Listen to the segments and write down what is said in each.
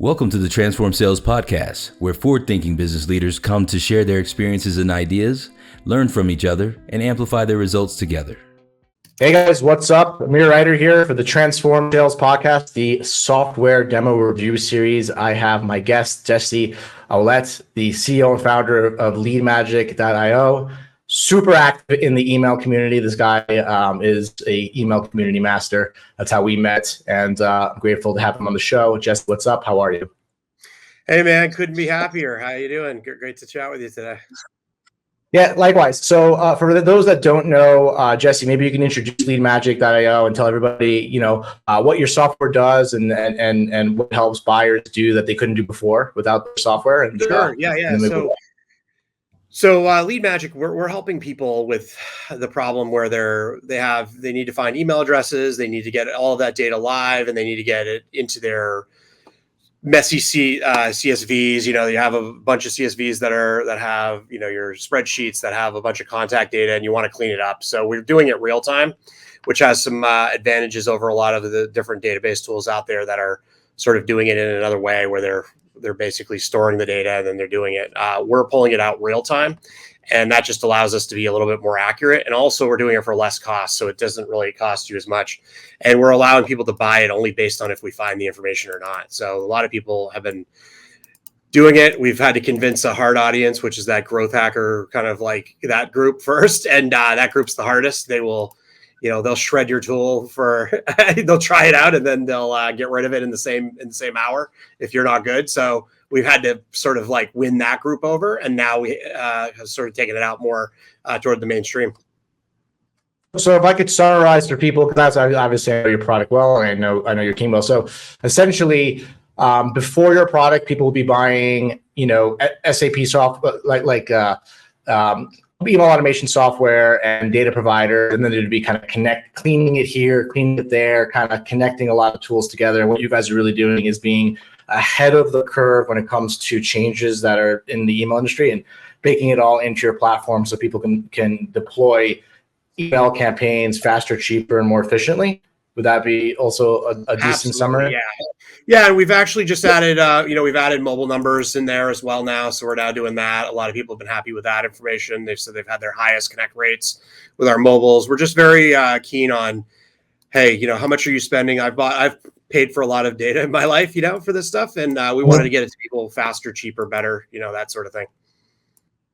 Welcome to the Transform Sales Podcast, where forward-thinking business leaders come to share their experiences and ideas, learn from each other, and amplify their results together. Hey guys, what's up? Amir Ryder here for the Transform Sales Podcast, the software demo review series. I have my guest, Jesse Owlett, the CEO and founder of LeadMagic.io. Super active in the email community. This guy is a email community master. That's how we met, and I'm grateful to have him on the show. Jesse, what's up? How are you? Hey man, couldn't be happier. How you doing? Great to chat with you today. Yeah, likewise. So for those that don't know, Jesse, maybe you can introduce LeadMagic.io and tell everybody, what your software does and what helps buyers do that they couldn't do before without their software. And, sure. Yeah. So LeadMagic, we're helping people with the problem where they need to find email addresses, they need to get all of that data live, and they need to get it into their messy CSVs. You have a bunch of CSVs that have your spreadsheets that have a bunch of contact data, and you want to clean it up. So we're doing it real time, which has some advantages over a lot of the different database tools out there that are sort of doing it in another way, where they're basically storing the data and then they're doing it. We're pulling it out real time, and that just allows us to be a little bit more accurate. And also we're doing it for less cost, so it doesn't really cost you as much. And we're allowing people to buy it only based on if we find the information or not. So a lot of people have been doing it. We've had to convince a hard audience, which is that growth hacker kind of like that group first. And that group's the hardest. They'll shred your tool they'll try it out and then they'll get rid of it in the same hour if you're not good. So we've had to sort of like win that group over, and now we have sort of taken it out more toward the mainstream. So if I could summarize for people, because obviously I know your product well, and I know your team well. So essentially, before your product, people will be buying, SAP software like email automation software and data provider, and then there'd be kind of cleaning it here, cleaning it there, kind of connecting a lot of tools together. And what you guys are really doing is being ahead of the curve when it comes to changes that are in the email industry and baking it all into your platform so people can deploy email campaigns faster, cheaper, and more efficiently. Would that be also a decent summary? Yeah, and we've actually just added, we've added mobile numbers in there as well now. So we're now doing that. A lot of people have been happy with that information. They've said they've had their highest connect rates with our mobiles. We're just very keen on, hey, how much are you spending? I've paid for a lot of data in my life, for this stuff. And we wanted to get it to people faster, cheaper, better, that sort of thing.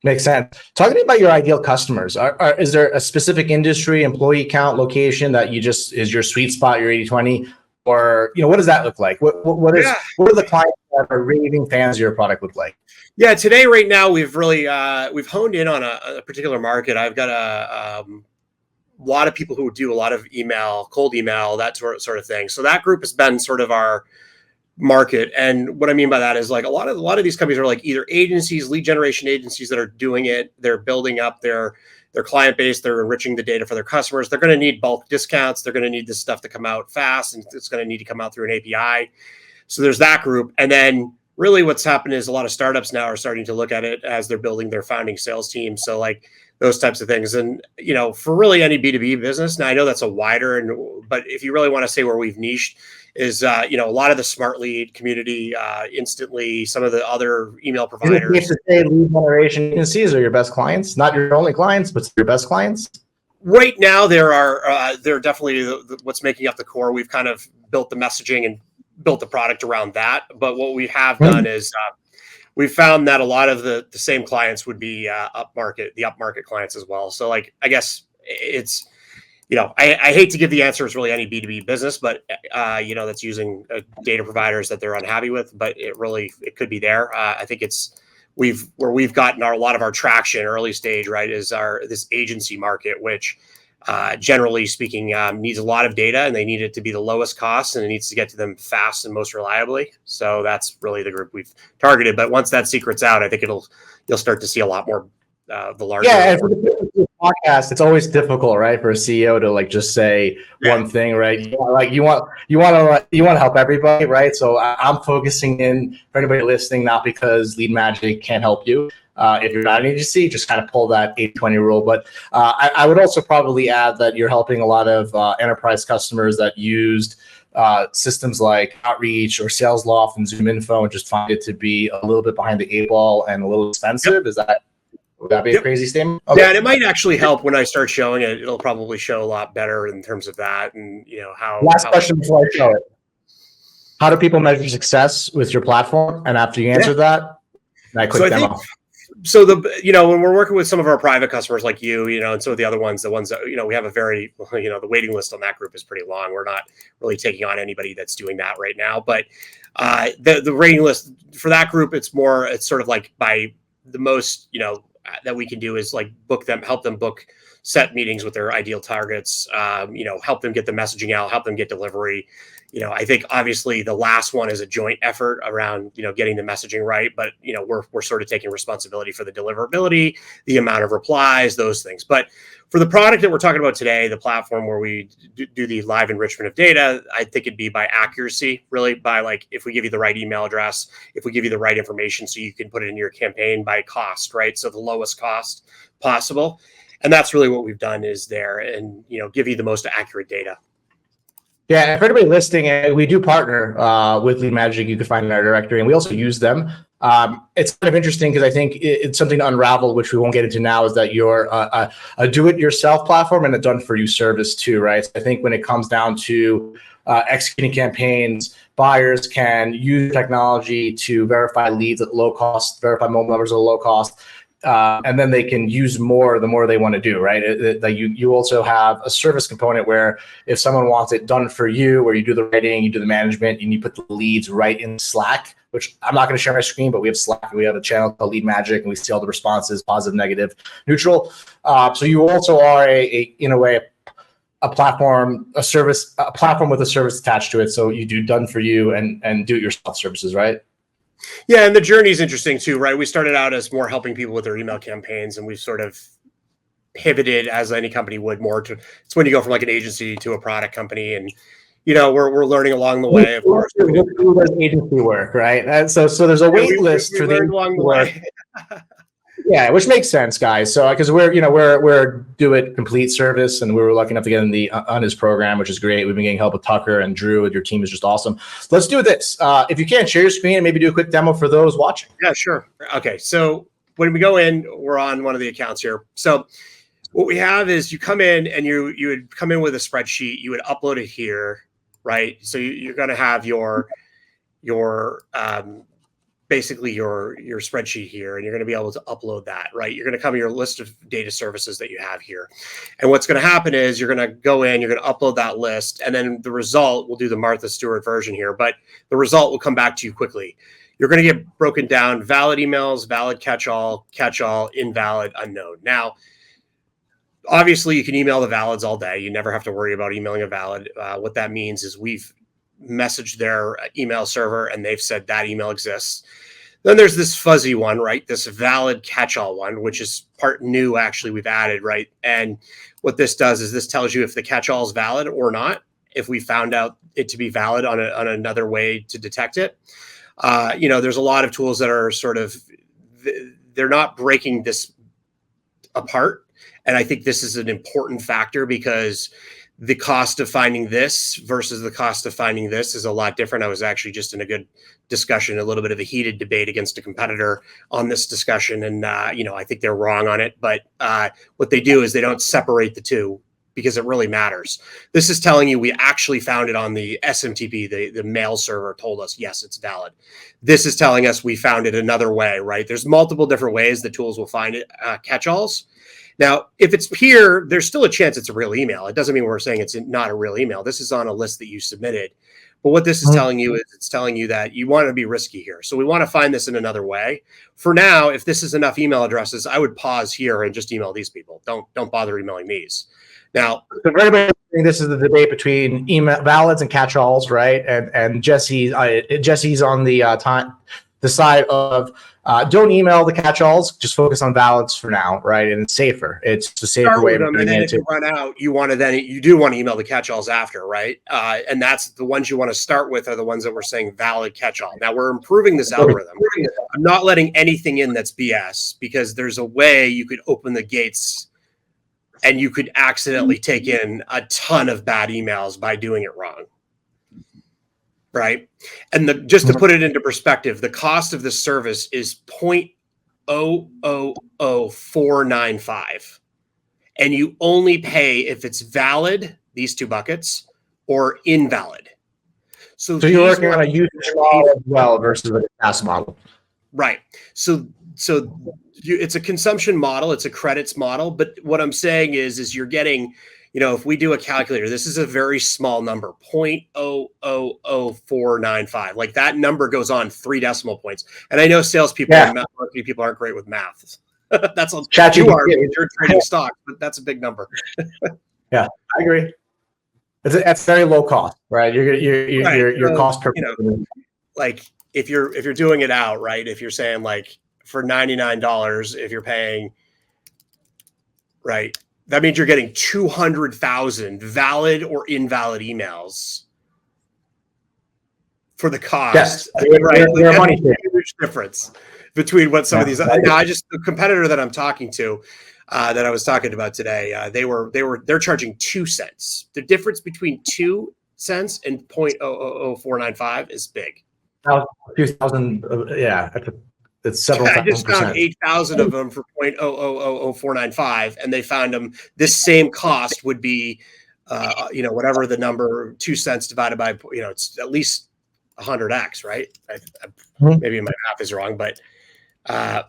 Makes sense. Talk to me about your ideal customers. Is there a specific industry, employee count, location that is your sweet spot, your 80/20? Or, what does that look like? What are the clients that are raving fans of your product look like? Yeah, today, right now, we've really, we've honed in on a particular market. I've got a lot of people who do a lot of email, cold email, that sort of thing. So that group has been sort of our market. And what I mean by that is like a lot of these companies are like either agencies, lead generation agencies that are doing it. They're building up their client base. They're enriching the data for their customers. They're going to need bulk discounts. They're going to need this stuff to come out fast, and it's going to need to come out through an API. So there's that group. And then really what's happened is a lot of startups now are starting to look at it as they're building their founding sales team. So like those types of things. And, for really any B2B business, now I know that's but if you really want to say where we've niched is, a lot of the smart lead community, Instantly, some of the other email providers. You have to say lead generation agencies are your best clients, not your only clients, but your best clients. Right now, they're definitely what's making up the core. We've kind of built the messaging and built the product around that. But what we have done is we've found that a lot of the same clients would be the upmarket clients as well. So like, I guess it's, I hate to give the answer. It's really any B2B business, but that's using data providers that they're unhappy with. But it could be there. I think we've gotten a lot of our traction early stage, right, is this agency market, which generally speaking needs a lot of data, and they need it to be the lowest cost, and it needs to get to them fast and most reliably. So that's really the group we've targeted. But once that secret's out, I think you'll start to see a lot more the larger. Yeah, and for the podcast, it's always difficult, right, for a CEO to like just say one thing, right? You want to help everybody, right? So I'm focusing in for anybody listening, not because LeadMagic can't help you. If you're not an agency, just kind of pull that 80/20 rule. But I would also probably add that you're helping a lot of enterprise customers that used systems like Outreach or SalesLoft and ZoomInfo and just find it to be a little bit behind the 8 ball and a little expensive? Would that be a crazy statement? Okay. Yeah, and it might actually help when I start showing it. It'll probably show a lot better in terms of that, and how. Last question before I show it: how do people measure success with your platform? And after you answer that, I quick demo. So when we're working with some of our private customers like you, and some of the other ones, the ones that, we have a very, the waiting list on that group is pretty long. We're not really taking on anybody that's doing that right now. But the rating list for that group, it's sort of like by the most, that we can do is like help them book set meetings with their ideal targets, help them get the messaging out, help them get delivery. I think obviously the last one is a joint effort around, getting the messaging right, but, we're sort of taking responsibility for the deliverability, the amount of replies, those things. But for the product that we're talking about today, the platform where we do the live enrichment of data, I think it'd be by accuracy, really by like, if we give you the right email address, if we give you the right information so you can put it in your campaign, by cost, right? So the lowest cost possible. And that's really what we've done is there and, give you the most accurate data. Yeah, for anybody listening, we do partner with LeadMagic. You can find in our directory, and we also use them. It's kind of interesting because I think it's something to unravel, which we won't get into now, is that you're a do-it-yourself platform and a done-for-you service too, right? So I think when it comes down to executing campaigns, buyers can use technology to verify leads at low cost, verify mobile numbers at low cost, and then they can use more the more they want to do, right? You also have a service component where if someone wants it done for you, where you do the writing, you do the management, and you put the leads right in Slack, which I'm not going to share my screen, but we have Slack, we have a channel called LeadMagic, and we see all the responses, positive, negative, neutral. So you also are in a way, a platform, a platform with a service attached to it. So you do done for you and do it yourself services, right? Yeah, and the journey is interesting too, right? We started out as more helping people with their email campaigns, and we've sort of pivoted, as any company would, more to it's when you go from like an agency to a product company, and we're learning along the way. Of course, agency work, right? And so there's a wait list for the along the way. Yeah, which makes sense, guys. So because we're do it complete service, and we were lucky enough to get in on his program, which is great. We've been getting help with Tucker and Drew, and your team is just awesome. So let's do this. If you can, share your screen and maybe do a quick demo for those watching. Yeah, sure. Okay, so when we go in, we're on one of the accounts here. So what we have is you come in and you would come in with a spreadsheet. You would upload it here, right? So you're going to have your basically your spreadsheet here, and you're going to be able to upload that, right? You're going to come to your list of data services that you have here. And what's going to happen is you're going to go in, you're going to upload that list, and then the result, we'll do the Martha Stewart version here, but the result will come back to you quickly. You're going to get broken down: valid emails, valid catch-all, invalid, unknown. Now, obviously you can email the valids all day. You never have to worry about emailing a valid. What that means is we've messaged their email server and they've said that email exists. Then there's this fuzzy one, right? This valid catch-all one, which is part new, actually, we've added, right? And what this does is this tells you if the catch-all is valid or not, if we found out it to be valid on another way to detect it. There's a lot of tools that are sort of, they're not breaking this apart. And I think this is an important factor because the cost of finding this versus the cost of finding this is a lot different. I was actually just in a good discussion, a little bit of a heated debate against a competitor on this discussion. And, I think they're wrong on it. But what they do is they don't separate the two because it really matters. This is telling you we actually found it on the SMTP, the mail server told us, yes, it's valid. This is telling us we found it another way, right? There's multiple different ways the tools will find it, catch-alls. Now, if it's here, there's still a chance it's a real email. It doesn't mean we're saying it's not a real email. This is on a list that you submitted. But what this is telling you is it's telling you that you want to be risky here. So we want to find this in another way. For now, if this is enough email addresses, I would pause here and just email these people. Don't bother emailing these. Now, so for everybody, this is the debate between email valids and catch-alls, right? And Jesse's on the side of don't email the catch-alls, just focus on valids for now, right? And it's safer. It's the safer way of doing it. And then if you run out, you do want to email the catch-alls after, right? And that's the ones you want to start with are the ones that we're saying valid catch-all. Now we're improving this algorithm. I'm not letting anything in that's BS because there's a way you could open the gates and you could accidentally take in a ton of bad emails by doing it wrong. right? And just to put it into perspective, the cost of this service is 0.000495. And you only pay if it's valid, these two buckets, or invalid. So you're working on a usage model as well versus a SaaS model. Right. So it's a consumption model, it's a credits model, but what I'm saying is you're getting, if we do a calculator, this is a very small number, 0.000495. Like that number goes on 3 decimal points. And I know salespeople and marketing people aren't great with math. That's all you are. You're trading stock, but that's a big number. Yeah, I agree. It's very low cost, right? Your cost per like if you're doing it out, right? If you're saying like for $99, if you're paying, right, that means you're getting 200,000 valid or invalid emails for the cost. Yes, right? They're money. Huge difference between what some of these. Now, the competitor that I'm talking to, that I was talking about today, they're charging 2 cents. The difference between 2 cents and 0.000495 is big. 2,000, it's several. I just found 8,000 of them for 0.000495, and they found them. This same cost would be, whatever the number, 2 cents divided by, it's at least 100x, right? Maybe my math is wrong, but there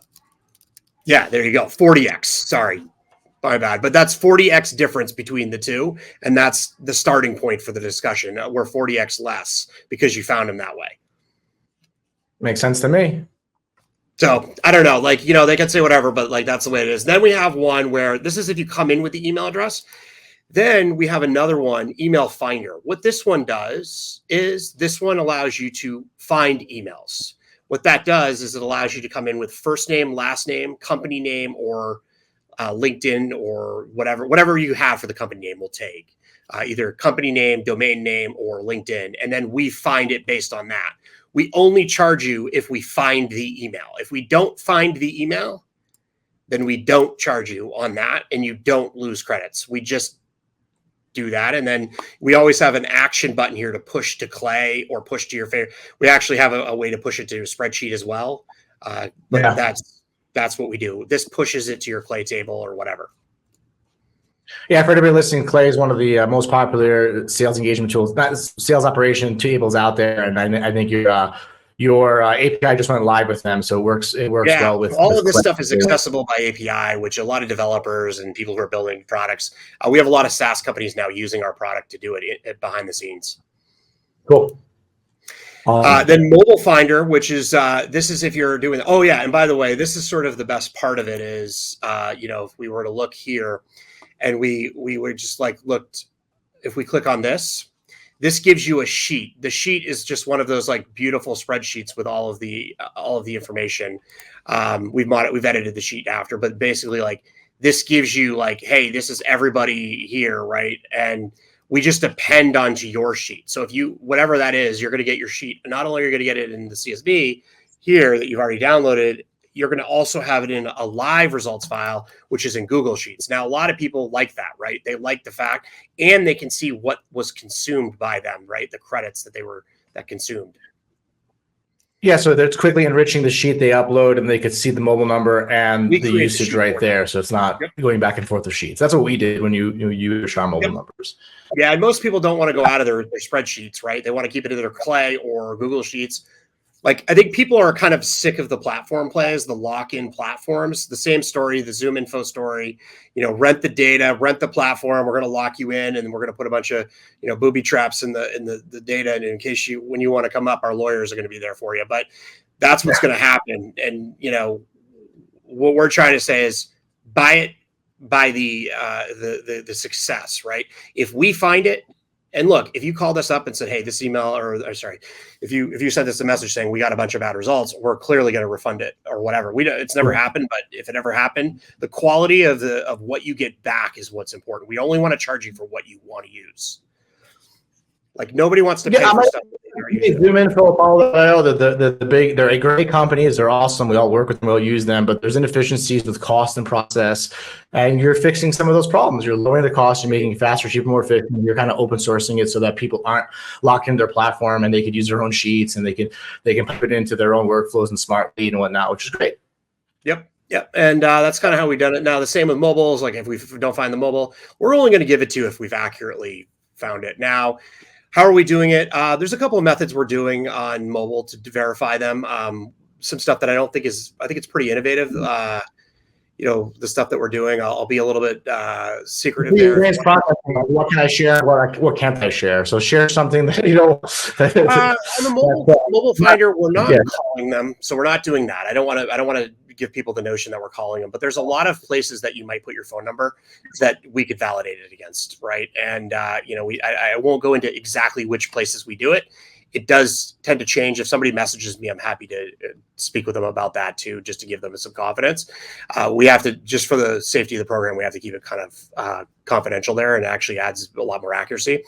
you go, 40x. Sorry, my bad, but that's 40x difference between the two, and that's the starting point for the discussion. We're 40x less because you found them that way. Makes sense to me. So I don't know, they can say whatever, but that's the way it is. Then we have one where this is if you come in with the email address. Then we have another one, Email Finder. What this one does is this one allows you to find emails. What that does is it allows you to come in with first name, last name, company name, or LinkedIn, or whatever you have for the company name. We'll take either company name, domain name, or LinkedIn, and then we find it based on that. We only charge you if we find the email. If we don't find the email, then we don't charge you on that, and you don't lose credits. We just do that. And then we always have an action button here to push to Clay or push to your favorite. We actually have a way to push it to a spreadsheet as well. But that's what we do. This pushes it to your Clay table or whatever. Yeah, for everybody listening, Clay is one of the most popular sales engagement tools, not sales operation tables out there. And I think your API just went live with them, so it works well with all of this Clay. stuff is accessible by API, which a lot of developers and people who are building products. We have a lot of SaaS companies now using our product to do it behind the scenes. Cool. Then Mobile Finder, which is this is if you're doing. Oh yeah, and by the way, this is sort of the best part of it is if we were to look here. And we were just looked, if we click on this gives you a sheet. The sheet is just one of those beautiful spreadsheets with all of the information. We've edited the sheet after, but basically this gives you hey, this is everybody here, right? And we just append onto your sheet. So if whatever that is, you're going to get your sheet. Not only are you going to get it in the CSV here that you've already downloaded, you're going to also have it in a live results file, which is in Google Sheets. Now, a lot of people like that, right? They like the fact, and they can see what was consumed by them, right? The credits that consumed. Yeah, so that's quickly enriching the sheet they upload, and they could see the mobile number and the usage right there. So it's not going back and forth with sheets. That's what we did when you use our mobile numbers. Yeah, and most people don't want to go out of their spreadsheets, right? They want to keep it in their Clay or Google Sheets. I think people are kind of sick of the platform plays, the lock-in platforms. The same story, the Zoom info story, rent the data, rent the platform. We're going to lock you in, and we're going to put a bunch of, booby traps in the data. And in case when you want to come up, our lawyers are going to be there for you. But that's what's going to happen. And, what we're trying to say is buy it by the success, right? If we find it, and look, if you called us up and said, hey, this email, if you sent us a message saying we got a bunch of bad results, we're clearly going to refund it or whatever. It's never happened, but if it ever happened, the quality of what you get back is what's important. We only want to charge you for what you want to use. Like nobody wants to pay for stuff. Zoom info, Apollo, the big, they're great companies. They're awesome. We all work with them. We all use them, but there's inefficiencies with cost and process, and you're fixing some of those problems. You're lowering the cost. You're making it faster, cheaper, more efficient. You're kind of open sourcing it so that people aren't locked into their platform, and they could use their own sheets, and they can put it into their own workflows and smart lead and whatnot, which is great. Yep. And that's kind of how we've done it. Now, the same with mobiles. Like if we don't find the mobile, we're only going to give it to you if we've accurately found it. Now, how are we doing it? There's a couple of methods we're doing on mobile to verify them. Some stuff that I think it's pretty innovative. The stuff that we're doing, I'll be a little bit secretive there. What can I share? What can't I share? So share something that on the mobile finder, we're not calling them, so we're not doing that. I don't want to give people the notion that we're calling them, but there's a lot of places that you might put your phone number that we could validate it against, right? And I won't go into exactly which places we do it. It does tend to change. If somebody messages me, I'm happy to speak with them about that too, just to give them some confidence. We have to, just for the safety of the program, we have to keep it kind of confidential there, and it actually adds a lot more accuracy.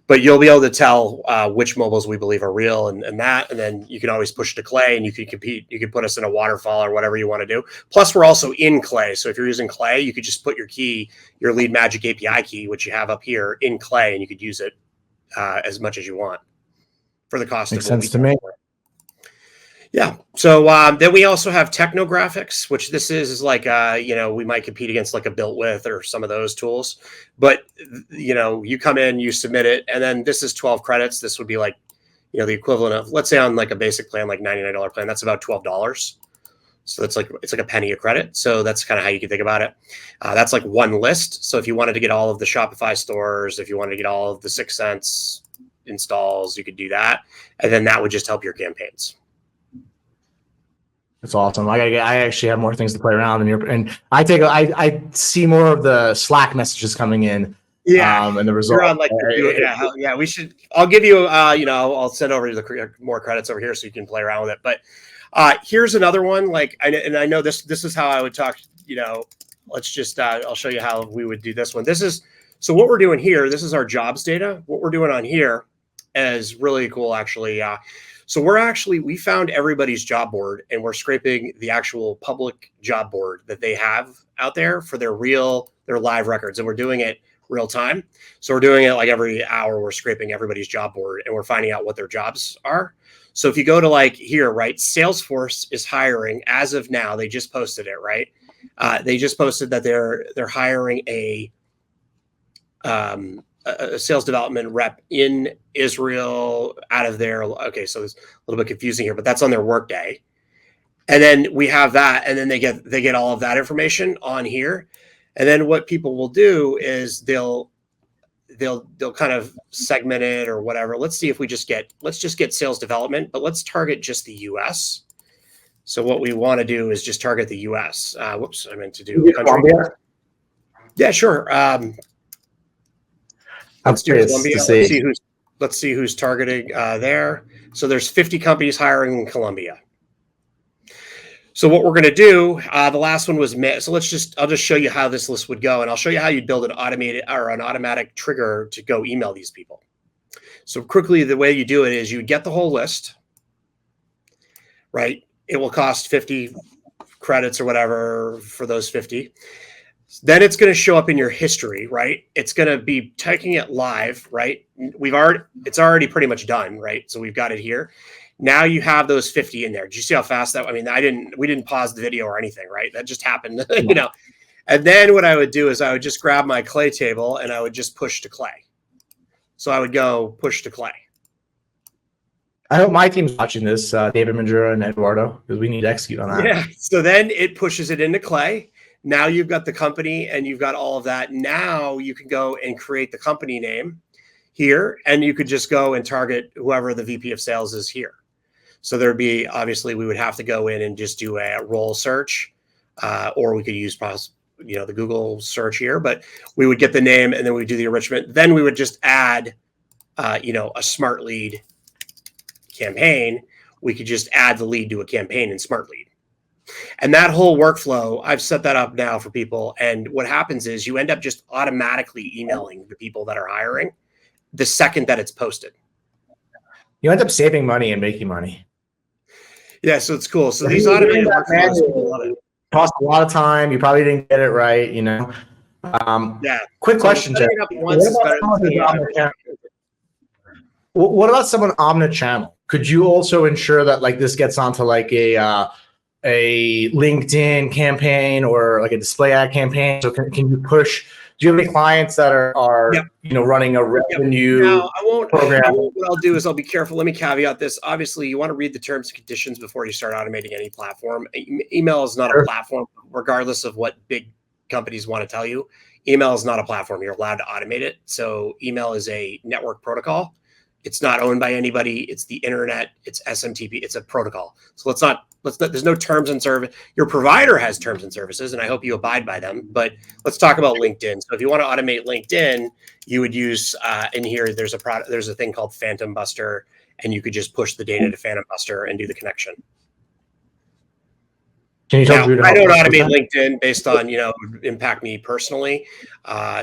But you'll be able to tell which mobiles we believe are real and then you can always push to Clay, and you can compete. You can put us in a waterfall or whatever you want to do. Plus, we're also in Clay. So if you're using Clay, you could just put your key, your LeadMagic API key, which you have up here, in Clay, and you could use it as much as you want for the cost. Makes sense to me. Yeah. So then we also have technographics, which this is like, we might compete against like a Built With or some of those tools. But, you come in, you submit it, and then this is 12 credits. This would be like, the equivalent of, let's say on like a basic plan, like $99 plan, that's about $12. So it's like a penny a credit. So that's kind of how you can think about it. That's like one list. So if you wanted to get all of the Shopify stores, if you wanted to get all of the 6 Cents installs, you could do that. And then that would just help your campaigns. It's awesome. I actually have more things to play around, and I see more of the Slack messages coming in. Yeah, and the result. We should. I'll give you. I'll send over the more credits over here so you can play around with it. But here's another one. Like, I know this is how I would talk. Let's just. I'll show you how we would do this one. So what we're doing here. This is our jobs data. What we're doing on here is really cool, actually. So we found everybody's job board, and we're scraping the actual public job board that they have out there for their live records. And we're doing it real time. So we're doing it like every hour, we're scraping everybody's job board and we're finding out what their jobs are. So if you go to like here, right, Salesforce is hiring as of now, they just posted it, right? They just posted that they're hiring a sales development rep in Israel out of their, okay, so it's a little bit confusing here, but that's on their Workday. And then we have that, and then they get all of that information on here. And then what people will do is they'll kind of segment it or whatever. Let's see if let's just get sales development, but let's target just the US. So what we want to do is just target the US. Whoops, I meant to do country. Colombia? Yeah, sure. Let's do Colombia. Let's see who's targeting there. So there's 50 companies hiring in Colombia. So what we're going to do, the last one was so I'll just show you how this list would go, and I'll show you how you'd build an automatic trigger to go email these people. So quickly, the way you do it is you get the whole list, right? It will cost 50 credits or whatever for those 50. Then it's going to show up in your history, right? It's going to be taking it live, right? It's already pretty much done, right? So we've got it here. Now you have those 50 in there. Did you see how fast that? I mean, we didn't pause the video or anything, right? That just happened, And then what I would do is I would just grab my Clay table and I would just push to Clay. So I would go push to Clay. I hope my team's watching this, David Mandura and Eduardo, because we need to execute on that. Yeah. So then it pushes it into Clay. Now you've got the company and you've got all of that. Now you can go and create the company name here, and you could just go and target whoever the VP of sales is here. So there'd be, obviously, we would have to go in and just do a role search, or we could use, the Google search here, but we would get the name and then we'd do the enrichment. Then we would just add, a smart lead campaign. We could just add the lead to a campaign in smart lead. And that whole workflow, I've set that up now for people. And what happens is you end up just automatically emailing the people that are hiring the second that it's posted. You end up saving money and making money. Yeah, so it's cool. So these automated workflows, people love it. Cost a lot of time. You probably didn't get it right, you know. Yeah. Quick question, Jeff. What about someone omnichannel? Could you also ensure that like this gets onto like a LinkedIn campaign or like a display ad campaign? So can you push? Do you have any clients that are Yep. you know, running a revenue Now, I won't, program? what I'll do is I'll be careful. Let me caveat this. Obviously, you want to read the terms and conditions before you start automating any platform. Email is not a platform, regardless of what big companies want to tell you. Email is not a platform. You're allowed to automate it. So email is a network protocol. It's not owned by anybody. It's the internet. It's SMTP. It's a protocol. So let's not, there's no terms and service. Your provider has terms and services, and I hope you abide by them. But let's talk about LinkedIn. So if you want to automate LinkedIn, you would use in here, there's a thing called Phantom Buster, and you could just push the data to Phantom Buster and do the connection. Can you tell me? I don't automate LinkedIn based on, you know, it would impact me personally,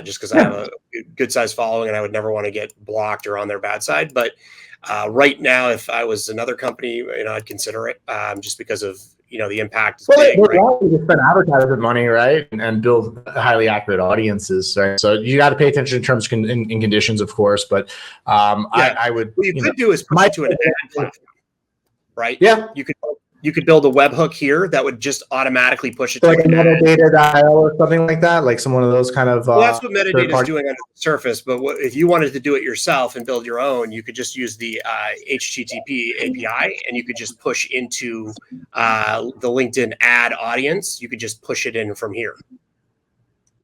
just because I have a good sized following and I would never want to get blocked or on their bad side. But right now, if I was another company, you know, I'd consider it just because of, you know, the impact. Well, right? You spend advertising money, right, and build highly accurate audiences, right? So you got to pay attention in terms of in conditions, of course. But I would. What you could do is push it to an ad platform, right? Yeah, you could build a webhook here that would just automatically push it so to like metadata.io or something like that, like some one of those kind of. Well, that's what metadata is doing under the surface. But if you wanted to do it yourself and build your own, you could just use the HTTP API, and you could just push into the LinkedIn ad audience. You could just push it in from here.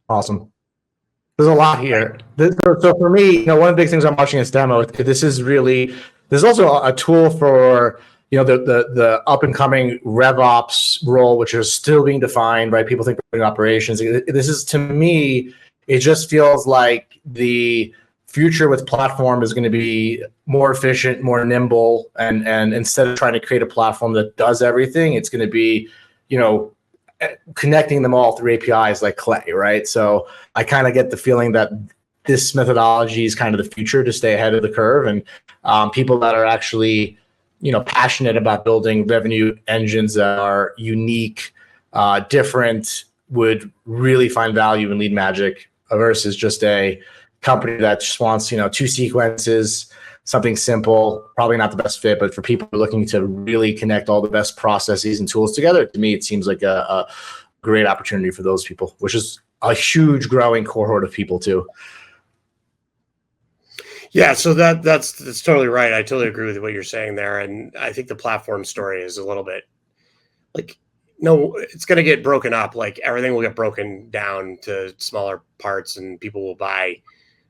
Awesome. There's a lot here. So for me, you know, one of the big things I'm watching this demo, this is also a tool for, you know, the up and coming RevOps role, which is still being defined, right? People think we're doing operations. This is, to me, it just feels like the future with platform is going to be more efficient, more nimble, and instead of trying to create a platform that does everything, it's going to be, you know, connecting them all through APIs like Clay, right? So I kind of get the feeling that this methodology is kind of the future to stay ahead of the curve, and people that are actually, you know, passionate about building revenue engines that are unique, different, would really find value in LeadMagic versus just a company that just wants, you know, 2 sequences, something simple, probably not the best fit. But for people looking to really connect all the best processes and tools together, to me, it seems like a great opportunity for those people, which is a huge growing cohort of people too. Yeah, so that's totally right. I totally agree with what you're saying there. And I think the platform story is a little bit like, no, it's going to get broken up. Like everything will get broken down to smaller parts, and people will buy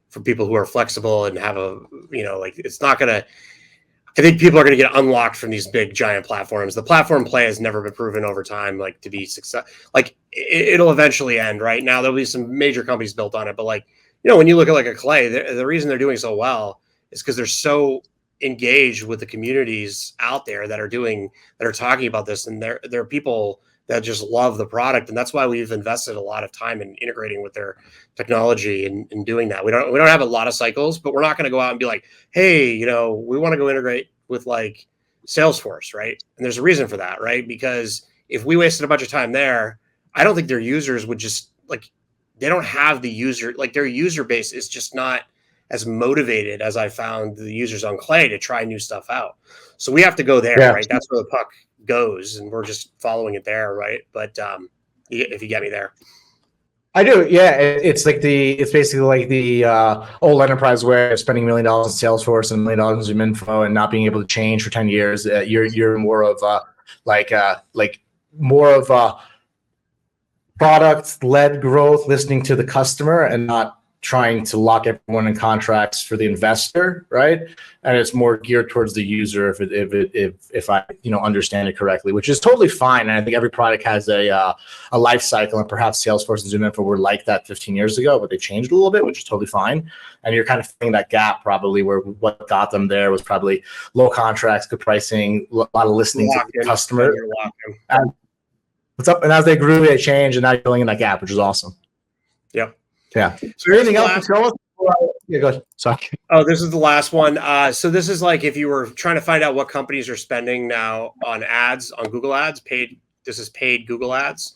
from people who are flexible and have a, you know, like it's not going to, I think people are going to get unlocked from these big giant platforms. The platform play has never been proven over time, like to be success. Like it'll eventually end, right? Now there'll be some major companies built on it, but like, you know, when you look at like a Clay, the reason they're doing so well is because they're so engaged with the communities out there that are talking about this, and there are people that just love the product, and that's why we've invested a lot of time in integrating with their technology and doing that. We don't have a lot of cycles, but we're not going to go out and be like, hey, you know, we want to go integrate with like Salesforce, right? And there's a reason for that, right? Because if we wasted a bunch of time there, I don't think their users would just like. They don't have the user, like their user base is just not as motivated as I found the users on Clay to try new stuff out. So we have to go there, right? That's where the puck goes, and we're just following it there, right? But if you get me there. I do, yeah. It's basically like the old enterprise way of spending $1 million in Salesforce and $1 million in Zoom and not being able to change for 10 years. You're more of a product-led growth, listening to the customer and not trying to lock everyone in contracts for the investor, right? And it's more geared towards the user, if I, you know, understand it correctly, which is totally fine. And I think every product has a life cycle, and perhaps Salesforce and ZoomInfo were like that 15 years ago, but they changed a little bit, which is totally fine. And you're kind of filling that gap probably, where what got them there was probably low contracts, good pricing, a lot of listening to the customer. What's up? And as they grew, they changed, and now you're filling in that gap, which is awesome. Yep. Yeah. So anything else to show us? Yeah, go ahead. Sorry. Oh, this is the last one. So this is like if you were trying to find out what companies are spending now on ads, on Google Ads, paid. This is paid Google Ads.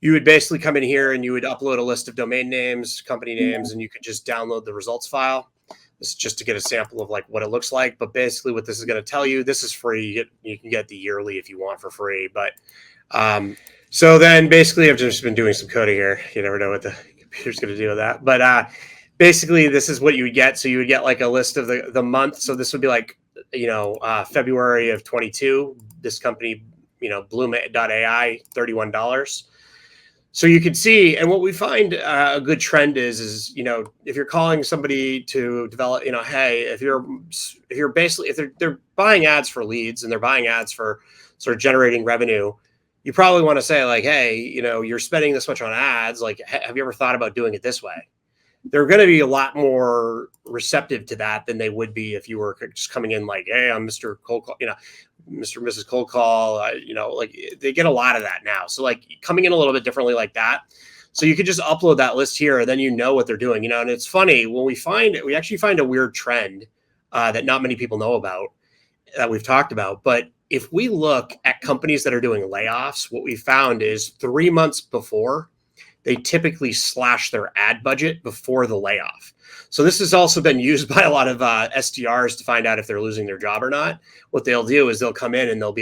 You would basically come in here and you would upload a list of domain names, company names, and you could just download the results file. This is just to get a sample of like what it looks like. But basically what this is going to tell you, this is free. You can get the yearly if you want for free. But so then basically I've just been doing some coding here. You never know what the computer's going to do with that. But basically this is what you would get. So you would get like a list of the month. So this would be like, February of 22, this company, Bloom.ai, $31. So you can see, and what we find a good trend is if you're calling somebody to develop, hey, if they're buying ads for leads and they're buying ads for sort of generating revenue, you probably want to say like, hey, you're spending this much on ads. Like, have you ever thought about doing it this way? They're going to be a lot more receptive to that than they would be if you were just coming in like, hey, I'm Mr. Cold Call, Mr. and Mrs. Cold Call, like they get a lot of that now. So like coming in a little bit differently like that. So you could just upload that list here and then you know what they're doing, and it's funny when we actually find a weird trend that not many people know about that we've talked about. But if we look at companies that are doing layoffs, what we found is 3 months before, they typically slash their ad budget before the layoff. So this has also been used by a lot of SDRs to find out if they're losing their job or not. What they'll do is they'll come in and they'll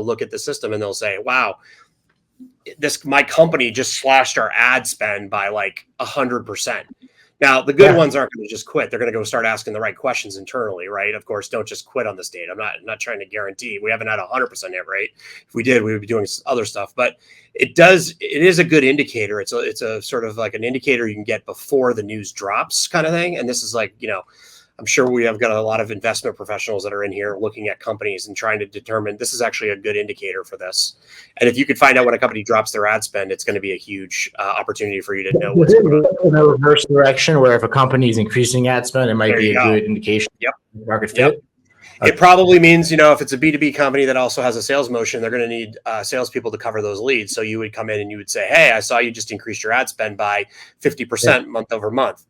look at the system and they'll say, wow, my company just slashed our ad spend by like 100%. Now, the good ones aren't going to just quit. They're going to go start asking the right questions internally, right? Of course, don't just quit on this date. I'm not trying to guarantee. We haven't had a 100% hit rate. If we did, we would be doing other stuff. But it is a good indicator. It's a sort of like an indicator you can get before the news drops kind of thing. And this is like, I'm sure we have got a lot of investment professionals that are in here looking at companies and trying to determine this is actually a good indicator for this. And if you could find out when a company drops their ad spend, it's going to be a huge opportunity for you to know what's going on. In a reverse direction, where if a company is increasing ad spend, it might be a good indication. Yep. Market fit. Yep. It probably means, if it's a B2B company that also has a sales motion, they're going to need salespeople to cover those leads. So you would come in and you would say, hey, I saw you just increased your ad spend by 50% month over month.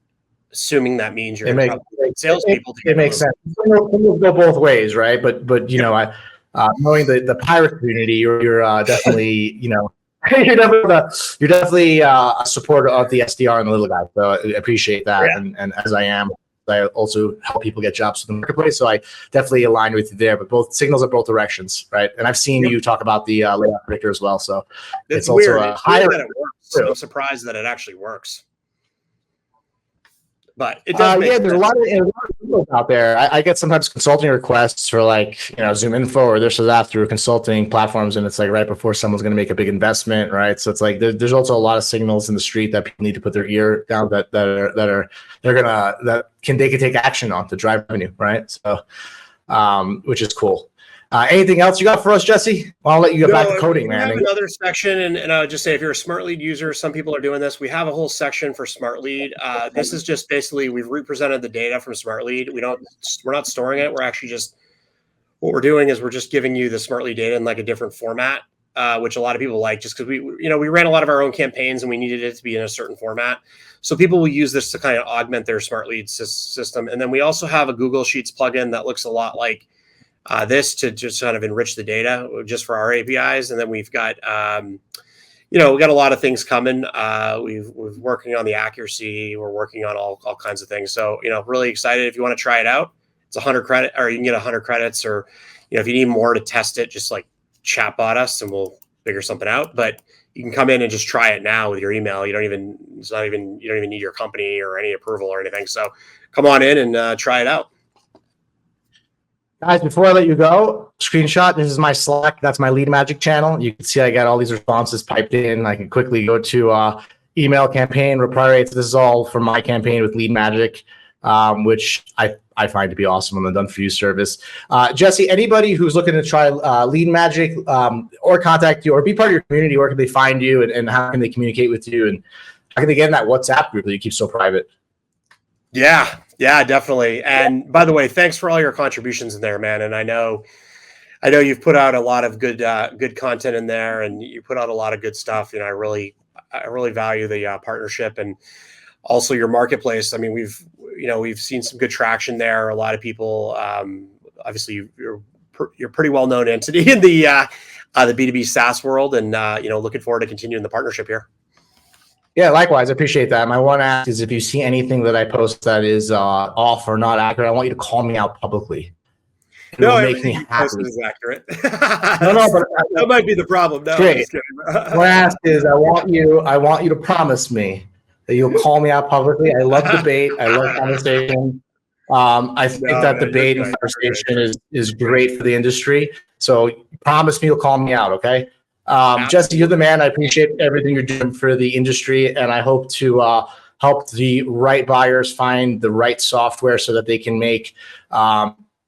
Assuming that means you're going to probably salespeople. It makes sense. We'll go both ways, right? But knowing the pirate community, you're definitely you're definitely a supporter of the SDR and the little guy. So I appreciate that, and as I am, I also help people get jobs in the marketplace. So I definitely align with you there. But both signals at both directions, right? And I've seen you talk about the layout predictor as well. So it's weird. Also a it's higher. Weird that it works. I'm surprised that it actually works. But it does there's a lot of tools out there. I get sometimes consulting requests for like Zoom Info or this or that through consulting platforms, and it's like right before someone's going to make a big investment, right? So it's like there's also a lot of signals in the street that people need to put their ear down that they can take action on to drive revenue, right? So, which is cool. Anything else you got for us, Jesse? I'll let you get back to coding, man. We have another section, and I'll just say if you're a Smart Lead user, some people are doing this. We have a whole section for Smart Lead. This is just basically we've represented the data from Smart Lead. We're not storing it. We're actually just what we're doing is we're just giving you the Smart Lead data in like a different format, which a lot of people like just because we ran a lot of our own campaigns and we needed it to be in a certain format. So people will use this to kind of augment their Smart Lead system. And then we also have a Google Sheets plugin that looks a lot like this to just kind of enrich the data just for our APIs. And then we've got, we got a lot of things coming. We're working on the accuracy. We're working on all kinds of things. So, really excited. If you want to try it out, it's 100 credit, or you can get 100 credits, or, if you need more to test it, just like chatbot us and we'll figure something out. But you can come in and just try it now with your email. You don't even need your company or any approval or anything. So come on in and try it out. Guys, before I let you go, screenshot. This is my Slack. That's my LeadMagic channel. You can see I got all these responses piped in. I can quickly go to email campaign reply rates. This is all from my campaign with LeadMagic, which I find to be awesome on the done for you service. Jesse, anybody who's looking to try LeadMagic or contact you or be part of your community, where can they find you and how can they communicate with you, and how can they get in that WhatsApp group that you keep so private? Yeah, definitely. And by the way, thanks for all your contributions in there, man. And I know you've put out a lot of good content in there, and you put out a lot of good stuff. I really value the partnership. And also your marketplace. I mean, we've seen some good traction there. A lot of people, obviously, you're a pretty well known entity in the B2B SaaS world, and looking forward to continuing the partnership here. Yeah, likewise. I appreciate that. My one ask is if you see anything that I post that is off or not accurate, I want you to call me out publicly. No, everything you posted is accurate. No, but that might be the problem. No, great. What I ask is, I want you to promise me that you'll call me out publicly. I love debate. I love conversation. I think that debate and conversation is great for the industry. So promise me you'll call me out, okay? Jesse, you're the man. I appreciate everything you're doing for the industry, and I hope to help the right buyers find the right software so that they can make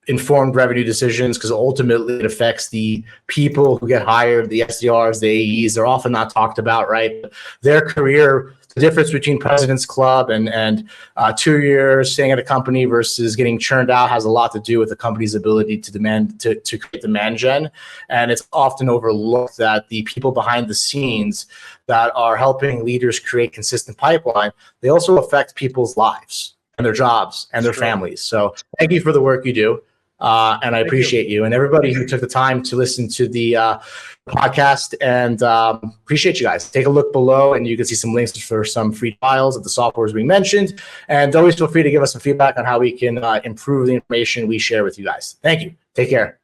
informed revenue decisions, because ultimately it affects the people who get hired, the SDRs, the AEs. They're often not talked about, right? Their career, the difference between President's Club and 2 years staying at a company versus getting churned out has a lot to do with the company's ability to create demand gen. And it's often overlooked that the people behind the scenes that are helping leaders create consistent pipeline, they also affect people's lives and their jobs and their families. So thank you for the work you do. And I appreciate you and everybody who took the time to listen to the podcast, and appreciate you guys. Take a look below and you can see some links for some free files of the softwares we mentioned. And always feel free to give us some feedback on how we can improve the information we share with you guys. Thank you. Take care.